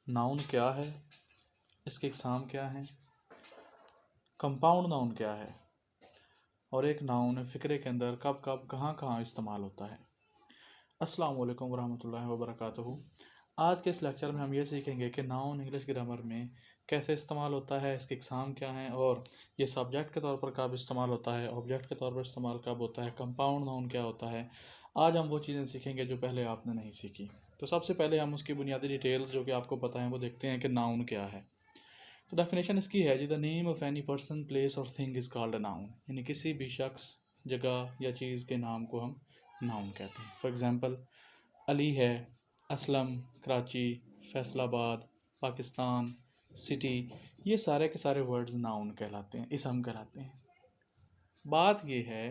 Noun क्या है, इसके इकसाम क्या हैं, कंपाउंड नाउन क्या है, और एक नाउन फ़िक्रे के अंदर कब कब कहाँ कहाँ इस्तेमाल होता है। अस्सलाम वालेकुम वरहमतुल्लाहि वबरकातुहू। आज के इस लेक्चर में हम ये सीखेंगे कि नाउन इंग्लिश ग्रामर में कैसे इस्तेमाल होता है, इसके इकसाम क्या हैं, और ये सब्जेक्ट के तौर पर कब इस्तेमाल होता है, ऑब्जेक्ट के तौर पर इस्तेमाल कब होता है, कंपाउंड नाउन क्या होता है। आज हम वो चीज़ें सीखेंगे जो पहले आपने नहीं सीखी। तो सबसे पहले हम उसकी बुनियादी डिटेल्स जो कि आपको पता है वो देखते हैं कि नाउन क्या है। तो डेफिनेशन इसकी है जी, the name of any person place और thing is called a noun, यानी किसी भी शख्स, जगह या चीज़ के नाम को हम नाउन कहते हैं। फॉर एग्ज़ाम्पल, अली है, असलम, कराची, फैसलाबाद, पाकिस्तान, सिटी, ये सारे के सारे वर्ड्स नाउन कहलाते हैं, इसम कहलाते हैं। बात ये है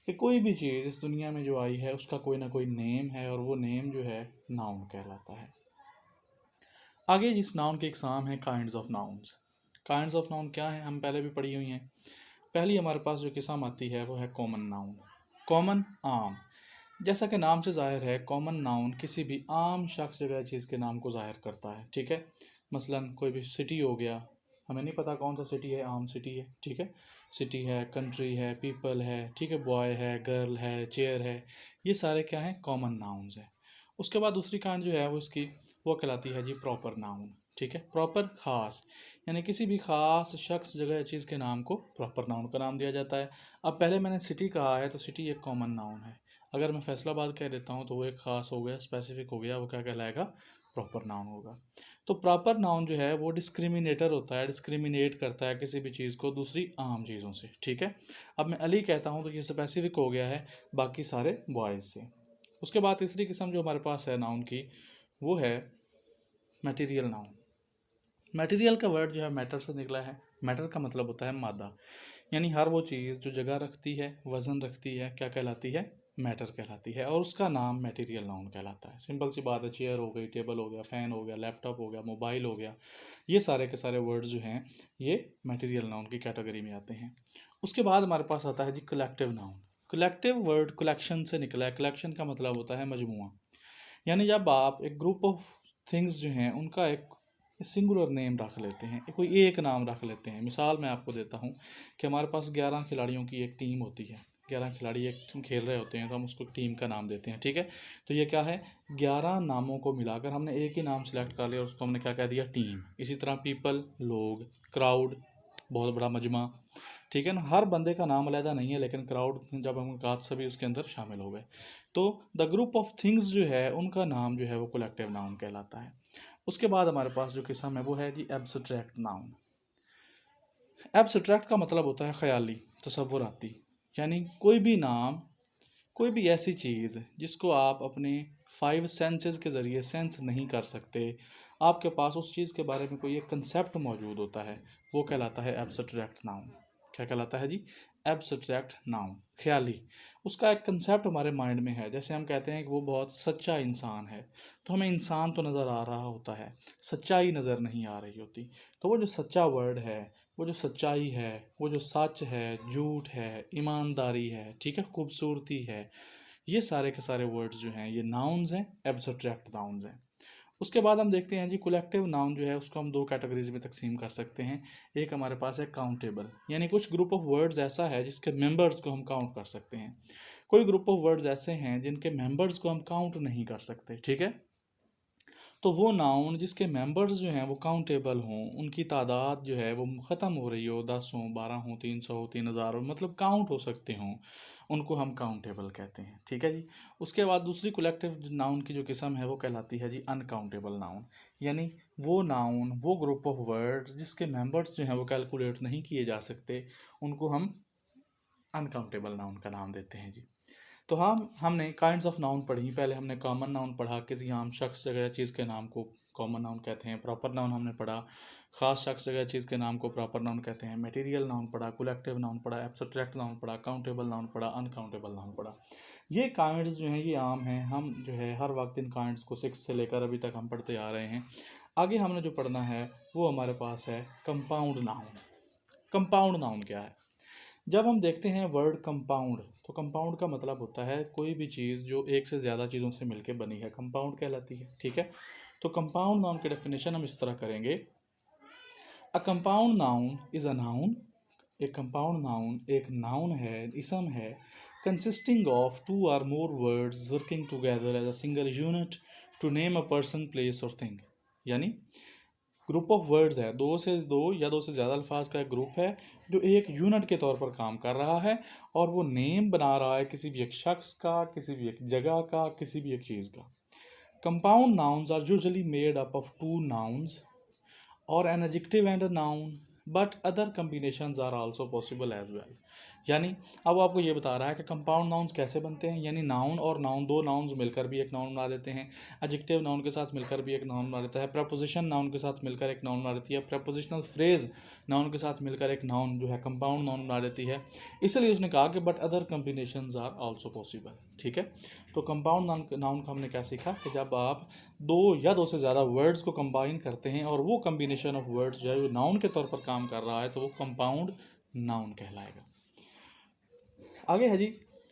कि कोई भी चीज़ इस दुनिया में जो आई है उसका कोई ना कोई नेम है, और वो नेम जो है नाउन कहलाता है। आगे इस नाउन के इकसाम है kinds of nouns. Kinds of noun क्या है, हम पहले भी पढ़ी हुई हैं। पहली हमारे पास जो किस्म आती है वो है कॉमन नाउन। कॉमन, आम। जैसा कि नाम से जाहिर है, कॉमन नाउन किसी भी आम शख्स, जगह, चीज़ के नाम को जाहिर करता है। ठीक है। मसलन कोई भी सिटी हो गया, हमें नहीं पता कौन सा सिटी है, आम सिटी है। ठीक है। सिटी है, कंट्री है, पीपल है, ठीक है, बॉय है, गर्ल है, चेयर है, ये सारे क्या हैं, कॉमन नाउन्स हैं। उसके बाद दूसरी काइंड जो है वो इसकी वो कहलाती है जी प्रॉपर नाउन। ठीक है। प्रॉपर, खास, यानी किसी भी ख़ास शख्स, जगह या चीज़ के नाम को प्रॉपर नाउन का नाम दिया जाता है। अब पहले मैंने सिटी कहा है, तो सिटी एक कॉमन नाउन है। अगर मैं फैसलाबाद कह देता हूँ तो वो एक ख़ास हो गया, स्पेसिफिक हो गया, वो क्या कहलाएगा, प्रॉपर नाउन होगा। तो प्रॉपर नाउन जो है वो डिस्क्रिमिनेटर होता है, डिस्क्रिमिनेट करता है किसी भी चीज़ को दूसरी आम चीज़ों से। ठीक है। अब मैं अली कहता हूँ तो ये स्पेसिफिक हो गया है बाकी सारे बॉयज़ से। उसके बाद तीसरी किस्म जो हमारे पास है नाउन की, वो है मटेरियल नाउन। मटेरियल का वर्ड जो है मैटर से निकला है। मैटर का मतलब होता है मादा, यानी हर वो चीज़ जो जगह रखती है, वज़न रखती है, क्या कहलाती है, मैटर कहलाती है, और उसका नाम मटेरियल नाउन कहलाता है। सिंपल सी बात है, चेयर हो गई, टेबल हो गया, फ़ैन हो गया, लैपटॉप हो गया, मोबाइल हो गया, ये सारे के सारे वर्ड्स जो हैं ये मटेरियल नाउन की कैटेगरी में आते हैं। उसके बाद हमारे पास आता है जी collective noun. Collective word collection से निकला है। कलेक्शन का मतलब होता है मजमुआ, यानी जब आप एक ग्रुप ऑफ थिंग्स जो हैं उनका एक सिंगुलर नेम रख लेते हैं, कोई एक नाम रख लेते हैं। मिसाल मैं आपको देता हूँ कि हमारे पास 11 खिलाड़ियों की एक टीम होती है। 11 खिलाड़ी एक टीम खेल रहे होते हैं तो हम उसको टीम का नाम देते हैं। ठीक है। तो ये क्या है, 11 नामों को मिलाकर हमने एक ही नाम सेलेक्ट कर लिया और उसको हमने क्या कह दिया, टीम। इसी तरह पीपल, लोग, क्राउड, बहुत बड़ा मजमा। ठीक है ना, हर बंदे का नाम अलहदा नहीं है, लेकिन क्राउड जब हम कहा सभी उसके अंदर शामिल हो गए। तो द ग्रुप ऑफ थिंग्स जो है उनका नाम जो है वो कलेक्टिव नाउन कहलाता है। उसके बाद हमारे पास जो किस्म है वो है जी एब्स्ट्रैक्ट नाउन। एब्स्ट्रैक्ट का मतलब होता है ख्याली, तसव्वुराती, यानी कोई भी नाम, कोई भी ऐसी चीज़ जिसको आप अपने 5 सेंसेस के ज़रिए सेंस नहीं कर सकते, आपके पास उस चीज़ के बारे में कोई एक कंसेप्ट मौजूद होता है, वो कहलाता है एब्स्ट्रैक्ट नाउन। क्या कहलाता है जी, एब्स्ट्रैक्ट नाउन, ख्याली। उसका एक कंसेप्ट हमारे माइंड में है। जैसे हम कहते हैं कि वो बहुत सच्चा इंसान है, तो हमें इंसान तो नज़र आ रहा होता है, सच्चाई नज़र नहीं आ रही होती। तो वो जो सच्चा वर्ड है, वो जो सच्चाई है, वो जो सच है, झूठ है, ईमानदारी है, ठीक है, खूबसूरती है, ये सारे के सारे वर्ड्स जो हैं ये नाउन्स हैं, एब्स्ट्रैक्ट नाउन्स हैं। उसके बाद हम देखते हैं जी कलेक्टिव नाउन जो है उसको हम दो कैटेगरीज में तकसीम कर सकते हैं। एक हमारे पास है काउंटेबल, यानी कुछ ग्रुप ऑफ वर्ड्स ऐसा है जिसके मेंबर्स को हम काउंट कर सकते हैं। कोई ग्रुप ऑफ वर्ड्स ऐसे हैं जिनके मेंबर्स को हम काउंट नहीं कर सकते। ठीक है। तो वो नाउन जिसके मेंबर्स जो हैं वो काउंटेबल हों, उनकी तादाद जो है वो ख़त्म हो रही हो, 10 हों, 12 हों, 300 हो, 3000 हो, मतलब काउंट हो सकते हों, उनको हम काउंटेबल कहते हैं। ठीक है जी। उसके बाद दूसरी कलेक्टिव नाउन की जो किस्म है वो कहलाती है जी अनकाउंटेबल नाउन, यानी वो नाउन, वो ग्रुप ऑफ वर्ड्स जिसके मेंबर्स जो हैं वो कैलकुलेट नहीं किए जा सकते, उनको हम अनकाउंटेबल नाउन का नाम देते हैं जी। तो हमने काइंड्स ऑफ नाउन पढ़ी। पहले हमने कॉमन नाउन पढ़ा, किसी आम शख्स, जगह या चीज़ के नाम को कॉमन नाउन कहते हैं। प्रॉपर नाउन हमने पढ़ा, खास शख्स, जगह, चीज़ के नाम को प्रॉपर नाउन कहते हैं। मटेरियल नाउन पढ़ा, कलेक्टिव नाउन पढ़ा, एब्स्ट्रैक्ट नाउन पढ़ा, काउंटेबल नाउन पढ़ा, अनकाउंटेबल नाउन पढ़ा। ये काइंड्स जो हैं ये आम हैं, हम जो है हर वक्त इन काइंड्स को 6 से लेकर अभी तक हम पढ़ते आ रहे हैं। आगे हमने जो पढ़ना है वो हमारे पास है कंपाउंड नाउन। कंपाउंड नाउन क्या है, जब हम देखते हैं वर्ड कंपाउंड, तो कंपाउंड का मतलब होता है कोई भी चीज़ जो एक से ज़्यादा चीज़ों से मिलकर बनी है, कंपाउंड कहलाती है। ठीक है। तो कंपाउंड नाउन की डेफिनेशन हम इस तरह करेंगे, a compound noun is a noun, एक कंपाउंड नाउन एक नाउन है, इसम है, consisting of two or more words working together as a single unit to name a person, place और थिंग। यानी ग्रुप ऑफ वर्ड्स है, दो या दो से ज़्यादा अल्फाज का एक ग्रुप है जो एक यूनिट के तौर पर काम कर रहा है और वो नेम बना रहा है किसी भी एक शख्स का, किसी भी एक जगह का, किसी भी एक चीज़ का। Compound nouns are usually made up of two nouns और an adjective and a noun, but other combinations are also possible as well. यानी अब वो आपको ये बता रहा है कि कंपाउंड नाउन्स कैसे बनते हैं, यानी नाउन और नाउन, दो नाउन्स मिलकर भी एक नाउन बना देते हैं, एडजेक्टिव नाउन के साथ मिलकर भी एक नाउन बना देता है, प्रपोजिशन नाउन के साथ मिलकर एक नाउन बना देती है, प्रपोजिशनल फ्रेज नाउन के साथ मिलकर एक नाउन जो है कंपाउंड नाउन बना देती है। इसलिए उसने कहा कि but other combinations are also possible. ठीक है, तो कंपाउंड नाउन का हमने क्या सीखा कि जब आप दो या दो से ज़्यादा वर्ड्स को कंबाइन करते हैं और वो कम्बिनेशन ऑफ वर्ड्स जो है वो नाउन के तौर पर काम कर रहा है तो वो कंपाउंड नाउन कहलाएगा। आगे है जी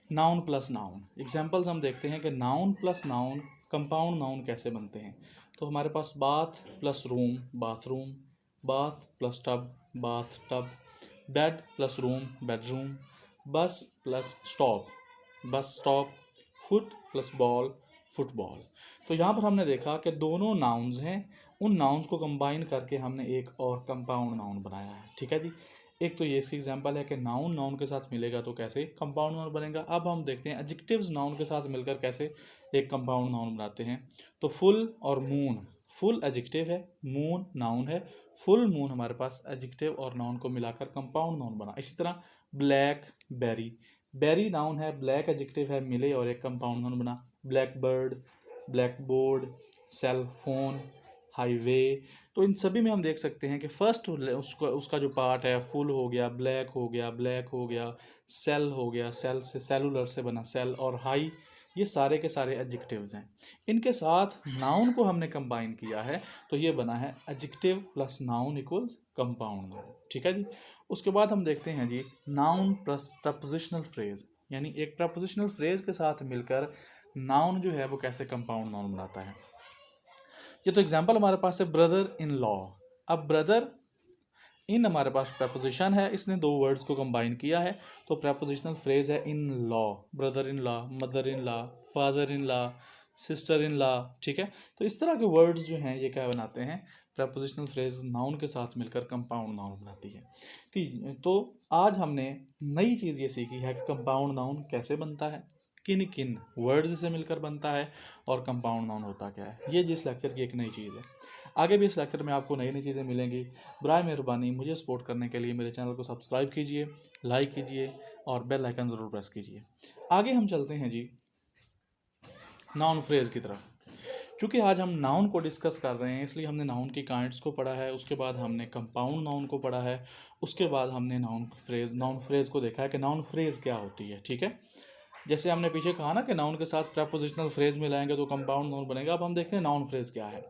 नाउन प्लस नाउन। एग्जाम्पल्स हम देखते हैं कि noun plus noun compound noun कैसे बनते हैं। तो हमारे पास bath plus room bathroom, bath plus tub bath tub, bed plus room bedroom, bus plus stop bus stop, foot plus ball football. तो यहाँ पर हमने देखा कि दोनों नाउन्स हैं, उन नाउन्स को कंबाइन करके हमने एक और कंपाउंड नाउन बनाया है। ठीक है जी, एक तो ये इसकी एग्जांपल है कि नाउन नाउन के साथ मिलेगा तो कैसे कंपाउंड नाउन बनेगा। अब हम देखते हैं एडजेक्टिव्स नाउन के साथ मिलकर कैसे एक कंपाउंड नाउन बनाते हैं। तो फुल और मून, फुल एडजेक्टिव है, मून नाउन है, फुल मून हमारे पास एडजेक्टिव और नाउन को मिलाकर कंपाउंड नाउन बना। इसी तरह ब्लैक बेरी, बेरी नाउन है, ब्लैक एडजेक्टिव है, मिले और एक कंपाउंड नाउन बना। Blackbird, blackboard, cell phone, highway. तो इन सभी में हम देख सकते हैं कि फर्स्ट उसका जो पार्ट है फुल हो गया, ब्लैक हो गया, ब्लैक हो गया, सेल हो गया, सेल से सेलुलर से बना सेल, और हाई, ये सारे के सारे एडजेक्टिव्स हैं। इनके साथ नाउन को हमने कंबाइन किया है तो ये बना है adjective plus noun equals compound noun. ठीक है जी, उसके बाद हम देखते हैं जी नाउन प्लस प्रपोजिशनल फ्रेज, यानी एक प्रपोजिशनल फ्रेज के साथ मिलकर नाउन जो है वो कैसे कंपाउंड नाउन बनाता है। ये तो एग्जाम्पल हमारे पास है ब्रदर इन लॉ। अब ब्रदर इन हमारे पास प्रपोजिशन है, इसने दो वर्ड्स को कंबाइन किया है तो प्रपोजिशनल फ्रेज है in law, brother in law, mother in law, father in law, sister in law. ठीक है, तो इस तरह के वर्ड्स जो हैं ये क्या बनाते हैं, प्रपोजिशनल फ्रेज नाउन के साथ मिलकर कंपाउंड नाउन बनाती है। तो आज हमने नई चीज़ ये सीखी है कि कंपाउंड नाउन कैसे बनता है, किन किन वर्ड्स से मिलकर बनता है और कंपाउंड नाउन होता क्या है। ये जिस लेक्चर की एक नई चीज़ है। आगे भी इस लेक्चर में आपको नई नई चीज़ें मिलेंगी। बराए मेहरबानी मुझे सपोर्ट करने के लिए मेरे चैनल को सब्सक्राइब कीजिए, लाइक कीजिए और बेल आइकन ज़रूर प्रेस कीजिए। आगे हम चलते हैं जी नाउन फ्रेज की तरफ। क्योंकि आज हम नाउन को डिस्कस कर रहे हैं इसलिए हमने नाउन की काइंड्स को पढ़ा है, उसके बाद हमने कंपाउंड नाउन को पढ़ा है, उसके बाद हमने नाउन फ्रेज को देखा है कि नाउन फ्रेज क्या होती है। ठीक है, जैसे हमने पीछे कहा ना कि नाउन के साथ प्रपोजिशनल फ्रेज मिलाएंगे तो कंपाउंड नाउन बनेगा। अब हम देखते हैं नाउन फ्रेज क्या है।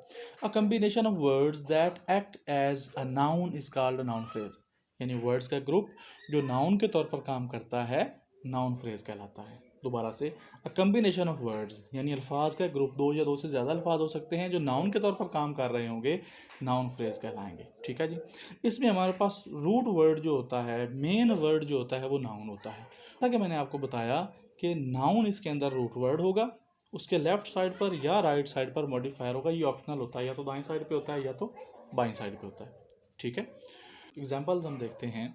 A combination of words that act as a noun is called noun phrase, यानी वर्ड्स का ग्रुप जो नाउन के तौर पर काम करता है नाउन फ्रेज कहलाता है। दोबारा से, अ कम्बिनेशन ऑफ वर्ड्स यानी अल्फाज का ग्रुप, दो या दो से ज़्यादा अल्फाज हो सकते हैं जो नाउन के तौर पर काम कर रहे होंगे, नाउन फ्रेज कहलाएंगे। ठीक है जी, इसमें हमारे पास रूट वर्ड जो होता है, मेन वर्ड जो होता है वो नाउन होता है। जैसा कि मैंने आपको बताया कि नाउन इसके अंदर रूट वर्ड होगा, उसके लेफ्ट साइड पर या राइट साइड पर मॉडिफायर होगा, ये ऑप्शनल होता है, या तो दाएं साइड पे होता है या तो बाएं साइड पे होता है। ठीक है, एग्जांपल्स हम देखते हैं।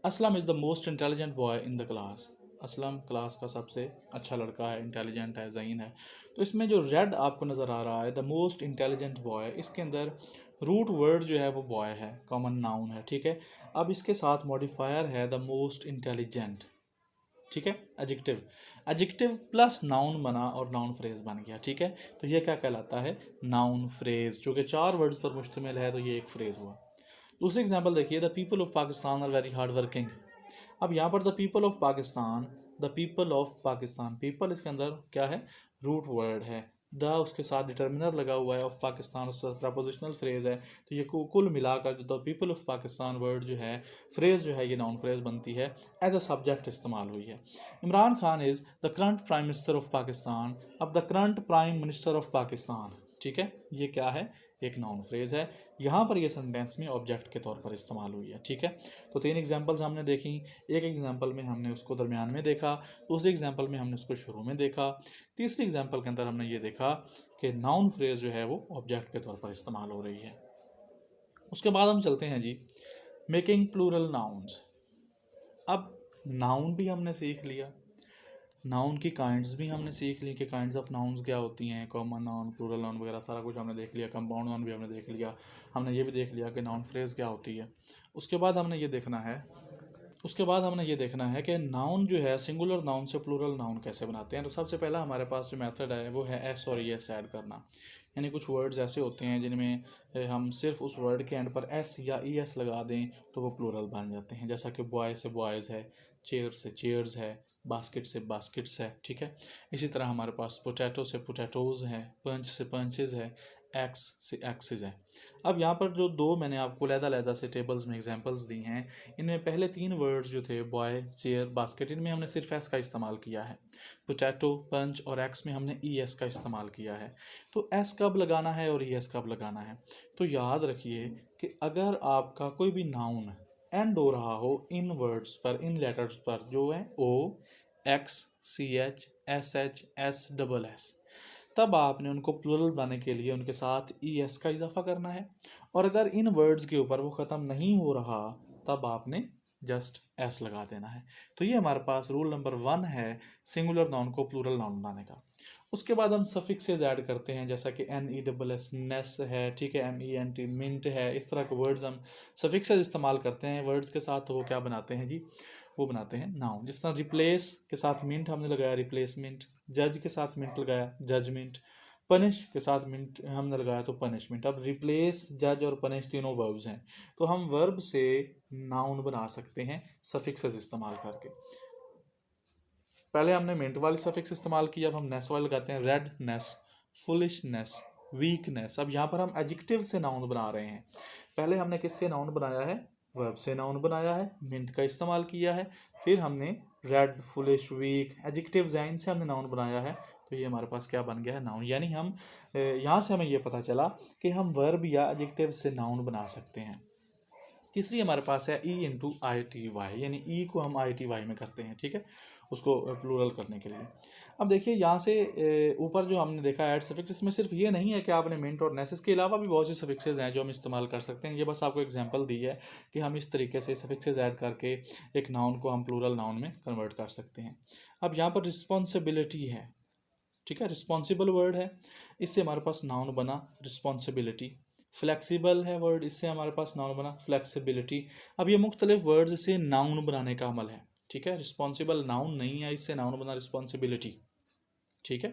Aslam is the most intelligent boy in the class, Aslam class का सबसे अच्छा लड़का है, इंटेलिजेंट है, ज़हीन है। तो इसमें जो रेड आपको नज़र आ रहा है द मोस्ट इंटेलिजेंट बॉय, इसके अंदर रूट वर्ड जो है वो बॉय है, कॉमन नाउन है। ठीक है, अब इसके साथ मॉडिफायर है द मोस्ट इंटेलिजेंट। ठीक है, एडजेक्टिव, एडजेक्टिव प्लस नाउन बना और नाउन फ्रेज बन गया। ठीक है, तो ये क्या कहलाता है, नाउन फ्रेज। जो कि चार वर्ड्स पर मुश्तमिल है तो ये एक फ्रेज हुआ। दूसरी एग्जांपल देखिए, the people of Pakistan are very hard working. अब यहाँ पर the people of Pakistan, the people of Pakistan, people इसके अंदर क्या है, रूट वर्ड है, द उसके साथ डिटर्मिनर लगा हुआ है, ऑफ पाकिस्तान उसका प्रपोजिशनल फ्रेज है। तो ये कुल मिलाकर जो the people of Pakistan word जो है, फ्रेज जो है, ये नाउन फ्रेज बनती है, एज अ सब्जेक्ट इस्तेमाल हुई है। Imran Khan is the current prime minister of Pakistan. अब the current prime minister of Pakistan, ठीक है, ये क्या है, एक नाउन फ्रेज है। यहाँ पर ये सेंटेंस में ऑब्जेक्ट के तौर पर इस्तेमाल हुई है। ठीक है, तो 3 एग्जांपल्स हमने देखी। एक एग्जांपल में हमने उसको दरमियान में देखा, दूसरे एग्जांपल में हमने उसको शुरू में देखा, तीसरी एग्जांपल के अंदर हमने ये देखा कि नाउन फ्रेज जो है वो ऑब्जेक्ट के तौर पर इस्तेमाल हो रही है। उसके बाद हम चलते हैं जी मेकिंग प्लूरल नाउन्स। अब नाउन भी हमने सीख लिया, नाउन की काइंड्स भी हमने सीख ली कि काइंड्स ऑफ नाउन्स क्या होती हैं, कॉमन नाउन, प्लूरल नाउन वगैरह सारा कुछ हमने देख लिया। कंपाउंड नाउन भी हमने देख लिया। हमने ये भी देख लिया कि नाउन फ्रेज क्या होती है। उसके बाद हमने ये देखना है कि नाउन जो है सिंगुलर नाउन से प्लूरल नाउन कैसे बनाते हैं। तो सबसे पहला हमारे पास जो मेथड है वो है एस और ई एस ऐड करना। यानी कुछ वर्ड्स ऐसे होते हैं जिनमें हम सिर्फ उस वर्ड के एंड पर एस या ई एस लगा दें तो वो प्लूरल बन जाते हैं। जैसा कि बॉय से बॉयज़ है, चेयर से चेयर्स है, बास्केट से बास्केट्स है। ठीक है, इसी तरह हमारे पास पोटैटो से पोटैटोज़ है, पंच से पंचेज है, एक्स से एक्सेज है। अब यहाँ पर जो दो मैंने आपको लहदा से टेबल्स में एग्जांपल्स दी हैं, इनमें पहले 3 वर्ड्स जो थे बॉय, चेयर, बास्केट, इनमें हमने सिर्फ एस का इस्तेमाल किया है। पोटैटो, पंच और एक्स में हमने ई एस का इस्तेमाल किया है। तो एस कब लगाना है और ई एस कब लगाना है, तो याद रखिए कि अगर आपका कोई भी नाउन एंड हो रहा हो इन वर्ड्स पर, इन लेटर्स पर जो है O, X, C H, S H, S double S, तब आपने उनको प्लूरल बनाने के लिए उनके साथ ई एस का इजाफा करना है। और अगर इन वर्ड्स के ऊपर वो ख़त्म नहीं हो रहा तब आपने जस्ट एस लगा देना है। तो ये हमारे पास रूल नंबर 1 है सिंगुलर नाउन को प्लूरल नाउन बनाने का। उसके बाद हम सफिक्सेस ऐड करते हैं, जैसा कि N E double S, ness है, ठीक है, M E N T, ment है। इस तरह के वर्ड्स हम सफिक्सेस इस्तेमाल करते हैं वर्ड्स के साथ। तो वो क्या बनाते हैं जी, वो बनाते हैं नाउन। जिस तरह रिप्लेस के साथ मिंट हमने लगाया, रिप्लेसमेंट, जज के साथ मिंट लगाया, जजमेंट, पनिश के साथ मिंट हमने लगाया तो पनिशमेंट। अब रिप्लेस, जज और पनिश तीनों वर्ब्स हैं, तो हम वर्ब से नाउन बना सकते हैं सफिक्सेस इस्तेमाल करके। पहले हमने मिंट वाली सफिक्स इस्तेमाल किया, अब हम नेस वाले लगाते हैं। Redness, foolishness, weakness. अब यहाँ पर हम एडजेक्टिव से नाउन बना रहे हैं। पहले हमने किससे नाउन बनाया है, वर्ब से नाउन बनाया है, मिंट का इस्तेमाल किया है। फिर हमने रेड, फुलिश, वीक एडजेक्टिव जैन से हमने नाउन बनाया है। तो ये हमारे पास क्या बन गया है, नाउन। यानी हम यहाँ से हमें ये पता चला कि हम वर्ब या एडजेक्टिव से नाउन बना सकते हैं। तीसरी हमारे पास है E into I T Y, यानी ई को हम आई टी वाई में करते हैं। ठीक है, उसको प्लूरल करने के लिए। अब देखिए यहाँ से ऊपर जो हमने देखा ऐड सफिक्स, इसमें सिर्फ ये नहीं है कि आपने मिंट और नेसेस के अलावा भी बहुत सी सफिक्सेज हैं जो हम इस्तेमाल कर सकते हैं। ये बस आपको एग्जांपल दी है कि हम इस तरीके से सफिक्सेज ऐड करके एक नाउन को हम प्लूरल नाउन में कन्वर्ट कर सकते हैं। अब यहाँ पर रिस्पॉन्सिबिलिटी है, ठीक है, रिस्पॉन्सिबल वर्ड है, इससे हमारे पास नाउन बना रिस्पॉन्सिबिलिटी। फ्लेक्सिबल है वर्ड, इससे हमारे पास नाउन बना फ्लेक्सिबिलिटी। अब ये मुख्तलिफ वर्ड्स से नाउन बनाने का अमल है। ठीक है, रिस्पॉन्सिबल नाउन नहीं है, इससे नाउन बना रिस्पॉन्सिबिलिटी। ठीक है,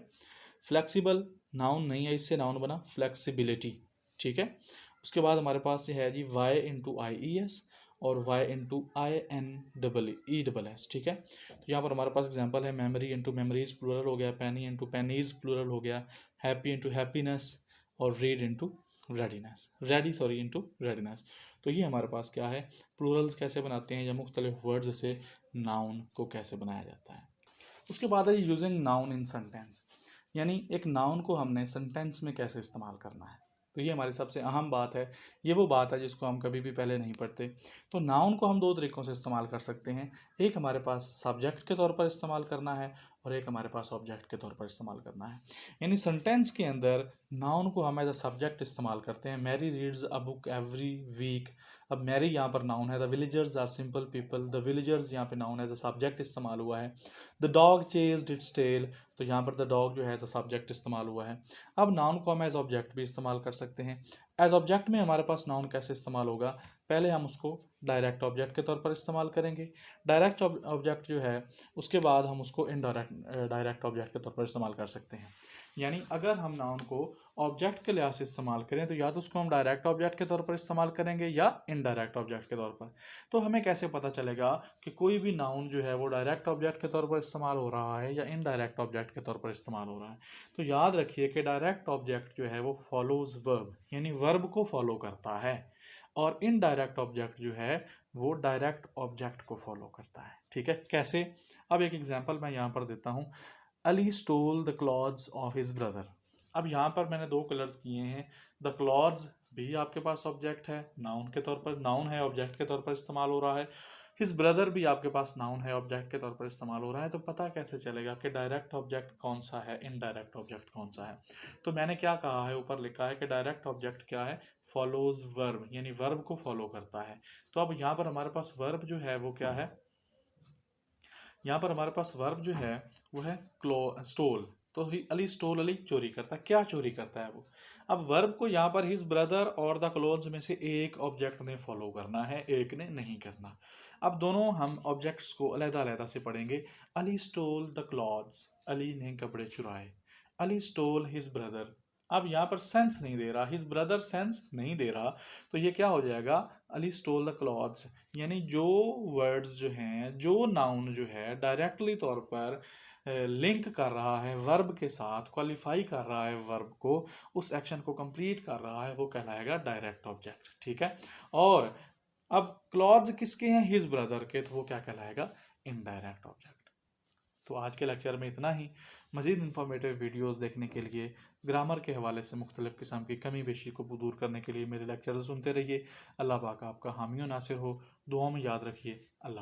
फ्लेक्सिबल नाउन नहीं है, इससे नाउन बना फ्लेक्सिबिलिटी। ठीक है, उसके बाद हमारे पास ये है जी Y into I E S और Y into I N double E double S. ठीक है, तो यहाँ पर हमारे पास एग्जांपल है मेमोरी इंटू मेमोरीज प्लूरल हो गया, पेनी इंटू पेनीज प्लूरल हो गया, हैप्पी इंटू हैप्पीनेस और read into readiness, ready into readiness. तो ये हमारे पास क्या है, प्लूरल्स कैसे बनाते हैं या मुख्तलिफ वर्ड्स से नाउन को कैसे बनाया जाता है। उसके बाद है यूजिंग नाउन इन सेंटेंस, यानी एक नाउन को हमने सेंटेंस में कैसे इस्तेमाल करना है। तो ये हमारी सबसे अहम बात है, ये वो बात है जिसको हम कभी भी पहले नहीं पढ़ते। तो नाउन को हम 2 तरीक़ों से इस्तेमाल कर सकते हैं। एक हमारे पास सब्जेक्ट के तौर पर इस्तेमाल करना है और एक हमारे पास ऑब्जेक्ट के तौर पर इस्तेमाल करना है। यानी सेंटेंस के अंदर नाउन को हम एज अ सब्जेक्ट इस्तेमाल करते हैं। Mary reads a book every week. अब मैरी यहाँ पर नाउन है, the villagers are simple people, the villagers यहाँ पे नाउन एज अ सब्जेक्ट इस्तेमाल हुआ है। The dog chased its tail, तो यहाँ पर द डॉग जो है एज अ सब्जेक्ट इस्तेमाल हुआ है। अब नाउन को हम एज ऑब्जेक्ट भी इस्तेमाल कर सकते हैं। एज ऑब्जेक्ट में हमारे पास नाउन कैसे इस्तेमाल होगा, पहले हम उसको डायरेक्ट ऑब्जेक्ट के तौर पर इस्तेमाल करेंगे। डायरेक्ट ऑब्जेक्ट जो है उसके बाद हम उसको इनडायरेक्ट डायरेक्ट ऑब्जेक्ट के तौर पर इस्तेमाल कर सकते हैं। यानी अगर हम नाउन को ऑब्जेक्ट के लिहाज से इस्तेमाल करें तो या तो उसको हम डायरेक्ट ऑब्जेक्ट के तौर पर इस्तेमाल करेंगे या इनडायरेक्ट ऑब्जेक्ट के तौर पर। तो हमें कैसे पता चलेगा कि कोई भी नाउन जो है वो डायरेक्ट ऑब्जेक्ट के तौर पर इस्तेमाल हो रहा है या इनडायरेक्ट ऑब्जेक्ट के तौर पर इस्तेमाल हो रहा है। तो याद रखिए कि डायरेक्ट ऑब्जेक्ट जो है वो फॉलोज वर्ब, यानी वर्ब को फॉलो करता है, और इनडायरेक्ट ऑब्जेक्ट जो है वो डायरेक्ट ऑब्जेक्ट को फॉलो करता है। ठीक है, कैसे, अब एक एग्जांपल मैं यहाँ पर देता हूँ। Ali stole the clothes of his brother. अब यहाँ पर मैंने दो कलर्स किए हैं। द क्लॉथ्स भी आपके पास ऑब्जेक्ट है, नाउन के तौर पर, नाउन है, ऑब्जेक्ट के तौर पर इस्तेमाल हो रहा है। हिज ब्रदर भी आपके पास नाउन है, ऑब्जेक्ट के तौर पर इस्तेमाल हो रहा है। तो पता कैसे चलेगा कि डायरेक्ट ऑब्जेक्ट कौन सा है, इनडायरेक्ट ऑब्जेक्ट कौन सा है? तो मैंने क्या कहा है, ऊपर लिखा है कि डायरेक्ट ऑब्जेक्ट क्या है, फॉलोज वर्ब, यानी वर्ब को फॉलो करता है। तो अब यहाँ पर हमारे पास वर्ब जो है वो क्या है, यहाँ पर हमारे पास वर्ब जो है वो है स्टोल। तो अली स्टोल, अली चोरी करता है। क्या चोरी करता है वो? अब वर्ब को यहाँ पर हिज ब्रदर और द क्लोथ्स में से एक ऑब्जेक्ट ने फॉलो करना है, एक ने नहीं करना। अब दोनों हम ऑब्जेक्ट्स को अलग-अलग से पढ़ेंगे। Ali stole the clothes, Ali ने कपड़े चुराए। अली स्टोल हिज ब्रदर, अब यहाँ पर सेंस नहीं दे रहा, हिज ब्रदर सेंस नहीं दे रहा, तो ये क्या हो जाएगा, अली स्टोल द क्लॉथ्स। यानी जो वर्ड्स जो हैं, जो नाउन जो है डायरेक्टली तौर पर लिंक कर रहा है वर्ब के साथ, क्वालिफाई कर रहा है वर्ब को, उस एक्शन को कंप्लीट कर रहा है, वो कहलाएगा डायरेक्ट ऑब्जेक्ट। ठीक है। और अब क्लॉथ्स किसके हैं, हिज ब्रदर के, तो वो क्या कहलाएगा, इनडायरेक्ट ऑब्जेक्ट। तो आज के लेक्चर में इतना ही। मज़ीद इन्फॉर्मेटिव वीडियोस देखने के लिए, ग्रामर के हवाले से मुख्तलिफ़ किस्म की कमी बेशी को दूर करने के लिए मेरे लेक्चर सुनते रहिए। अल्लाह पाक आपका हामी व नासिर हो। दुआओं में याद रखिए। अल्लाह।